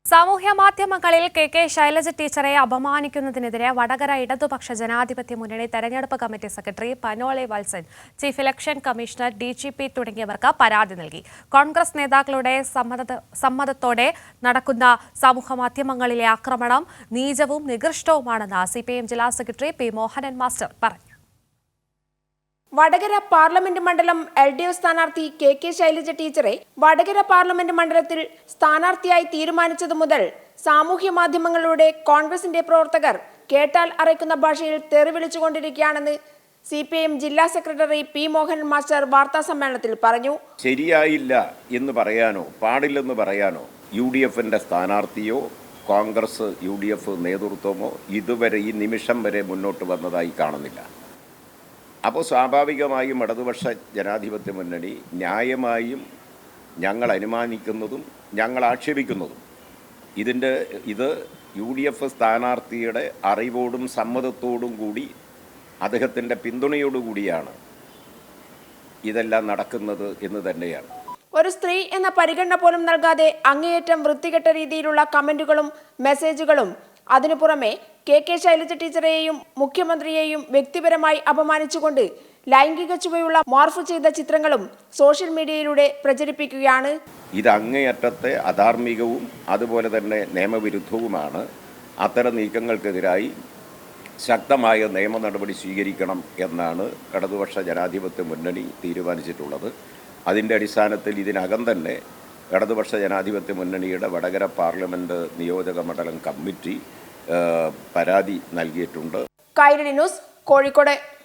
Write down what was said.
സാമൂഹ്യ മാധ്യമങ്ങളിൽ കെ ശൈലജ ടീച്ചറെ അപമാനിക്കുന്നതിനെതിരെ വടകര ഇടതുപക്ഷ ജനാധിപത്യ മുന്നണി തെരഞ്ഞെടുപ്പ് committee secretary Panoli Valsan, chief election commissioner DGP തുടങ്ങിയവർക്ക് പരാതി നൽകി. കോൺഗ്രസ് നേതാക്കളുടെ സമ്മതത്തോടെ നടക്കുന്ന സമൂഹമാധ്യമങ്ങളിലെ ആക്രമണം നീചവും നികൃഷ്ടവുമാണെന്ന് CPM ജില്ലാ സെക്രട്ടറി P. മോഹനൻ മാസ്റ്റർ പറഞ്ഞു. വടകര പാർലമെന്റ് മണ്ഡലം LDF സ്ഥാനാർത്ഥി കെ ശൈലജ ടീച്ചറെ വടകര പാർലമെന്റ് മണ്ഡലത്തിൽ സ്ഥാനാർത്ഥിയായി തീരുമാനിച്ചതു മുതൽ സാമൂഹ്യ മാധ്യമങ്ങളിലൂടെ കോൺഗ്രസിന്റെ പ്രവർത്തകർ കേട്ടാൽ അറയ്ക്കുന്ന ഭാഷയിൽ തെറിവിളിച്ചുകൊണ്ടിരിക്കുകയാണെന്ന് CPM ജില്ലാ സെക്രട്ടറി P. മോഹനൻ മാസ്റ്റർ വാർത്താസമ്മേളനത്തിൽ പറഞ്ഞു. ശരിയായില്ല എന്ന് പറയാനോ പാടില്ലെന്ന് പറയാനോ UDFന്റെ സ്ഥാനാർത്ഥിയോ കോൺഗ്രസ് UDF നേതൃത്വമോ ഇതുവരെ ഈ നിമിഷം വരെ മുന്നോട്ട് വന്നതായി കാണുന്നില്ല. അപ്പോൾ സ്വാഭാവികമായും ഇടതുപക്ഷ ജനാധിപത്യ മുന്നണി ന്യായമായും ഞങ്ങൾ അനുമാനിക്കുന്നതും ഞങ്ങൾ ആക്ഷേപിക്കുന്നതും ഇത് UDF സ്ഥാനാർത്ഥിയുടെ അറിവോടും സമ്മതത്തോടും കൂടി അദ്ദേഹത്തിൻ്റെ പിന്തുണയോടുകൂടിയാണ് ഇതെല്ലാം നടക്കുന്നത് എന്ന് തന്നെയാണ്. ഒരു സ്ത്രീ എന്ന പരിഗണന പോലും നൽകാതെ അങ്ങേയറ്റം വൃത്തികെട്ട രീതിയിലുള്ള കമന്റുകളും മെസ്സേജുകളും, അതിനു പുറമെ കെ ശൈലജ ടീച്ചറെയും മുഖ്യമന്ത്രിയെയും വ്യക്തിപരമായി അപമാനിച്ചുകൊണ്ട് ലൈംഗിക ചുവയുള്ള മോർഫ് ചെയ്ത ചിത്രങ്ങളും സോഷ്യൽ മീഡിയയിലൂടെ പ്രചരിപ്പിക്കുകയാണ്. ഇത് അങ്ങേയറ്റത്തെ അധാർമികവും അതുപോലെ തന്നെ നിയമവിരുദ്ധവുമാണ്. അത്തരം നീക്കങ്ങൾക്കെതിരായി ശക്തമായ നിയമ നടപടി സ്വീകരിക്കണം എന്നാണ് ഇടതുപക്ഷ ജനാധിപത്യ മുന്നണി തീരുമാനിച്ചിട്ടുള്ളത്. അതിൻ്റെ അടിസ്ഥാനത്തിൽ ഇതിനകം തന്നെ ഇടതുപക്ഷ ജനാധിപത്യ മുന്നണിയുടെ വടകര പാർലമെന്റ് നിയോജക മണ്ഡലം കമ്മിറ്റി പരാതി നൽകിയിട്ടുണ്ട്. കൈരളി ന്യൂസ്, കോഴിക്കോട്.